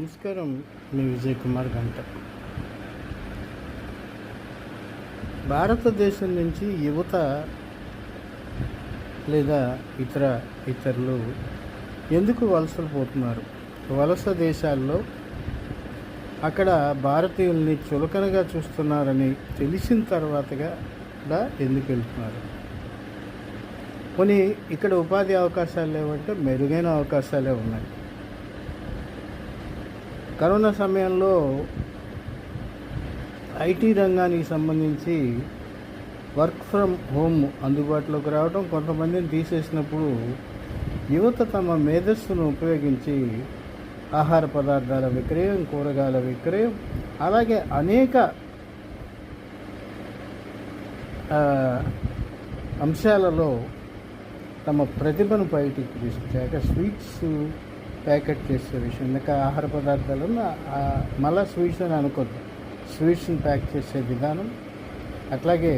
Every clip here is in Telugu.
నమస్కారం. మీ విజయ్ కుమార్ గంట. భారతదేశం నుంచి యువత లేదా ఇతరులు ఎందుకు వలసలు పోతున్నారు? వలస దేశాల్లో అక్కడ భారతీయుల్ని చులకనగా చూస్తున్నారని తెలిసిన తర్వాతగా ఎందుకు వెళ్తున్నారు? కొన్ని ఇక్కడ ఉపాధి అవకాశాలు లేవంటే మెరుగైన అవకాశాలే ఉన్నాయి. కరోనా సమయంలో ఐటీ రంగానికి సంబంధించి వర్క్ ఫ్రమ్ హోమ్ అందుబాటులోకి రావడం, కొంతమందిని తీసేసినప్పుడు యువత తమ మేధస్సును ఉపయోగించి ఆహార పదార్థాల విక్రయం, కూరగాయల విక్రయం, అలాగే అనేక అంశాలలో తమ ప్రతిభను బయటికి తీసుకొచ్చాక స్వీట్స్ ప్యాకెట్ చేసే విషయం, ఇంకా ఆహార పదార్థాలను మళ్ళీ స్వీట్స్ అని అనుకోద్దు, స్వీట్స్ని ప్యాక్ చేసే విధానం, అట్లాగే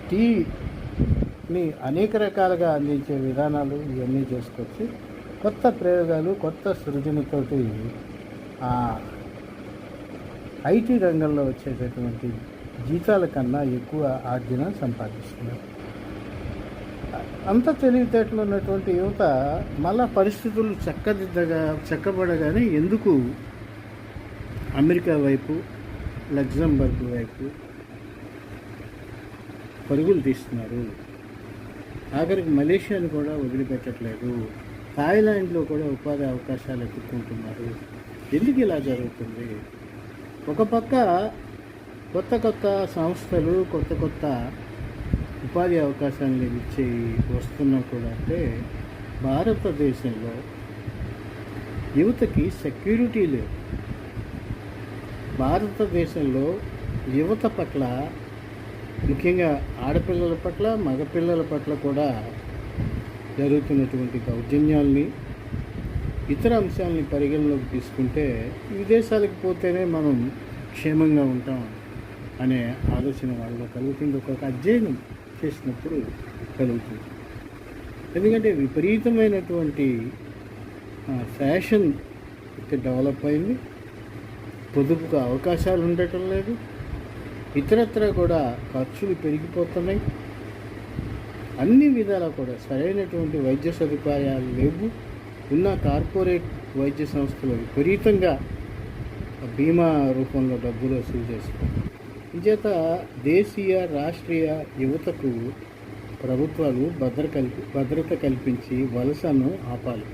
టీని అనేక రకాలుగా అందించే విధానాలు ఇవన్నీ చేసుకొచ్చి కొత్త ప్రయోగాలు, కొత్త సృజనతోటి ఐటీ రంగంలో వచ్చేటటువంటి జీతాల కన్నా ఎక్కువ ఆర్జన సంపాదిస్తున్నారు. అంత తెలివితేటలు ఉన్నటువంటి యువత మళ్ళా పరిస్థితులు చక్కబడగానే ఎందుకు అమెరికా వైపు, లగ్జంబర్గ్ వైపు పరుగులు తీస్తున్నారు? ఆఖరికి మలేషియాను కూడా వదిలిపెట్టట్లేదు. థాయిలాండ్లో కూడా ఉపాధి అవకాశాలు ఎత్తుక్కుంటున్నారు. ఎందుకు ఇలా జరుగుతుంది? ఒక పక్క కొత్త సంస్థలు, కొత్త ఉపాధి అవకాశాలను ఇచ్చే వస్తున్నా కూడా అంటే భారతదేశంలో యువతకి సెక్యూరిటీ లేదు. భారతదేశంలో యువత పట్ల, ముఖ్యంగా ఆడపిల్లల పట్ల, మగపిల్లల పట్ల కూడా జరుగుతున్నటువంటి దౌర్జన్యాల్ని, ఇతర అంశాలని పరిగణలోకి తీసుకుంటే విదేశాలకు పోతేనే మనం క్షేమంగా ఉంటాం అనే ఆలోచన వాళ్ళలో కలుగుతుంది. ఒక్కొక్క అధ్యయనం చేసినప్పుడు కలుగుతుంది. ఎందుకంటే విపరీతమైనటువంటి ఫ్యాషన్ డెవలప్ అయింది, పొదుపుకు అవకాశాలు ఉండటం లేదు, ఇతరత్ర కూడా ఖర్చులు పెరిగిపోతున్నాయి, అన్ని విధాలా కూడా సరైనటువంటి వైద్య సదుపాయాలు లేవు. ఉన్న కార్పొరేట్ వైద్య సంస్థలు విపరీతంగా బీమా రూపంలో డబ్బులు వసూలు చేస్తున్నాయి. ఇంచేత దేశీయ, రాష్ట్రీయ యువతకు ప్రభుత్వాలు భద్రత కల్పించి వలసను ఆపాలి.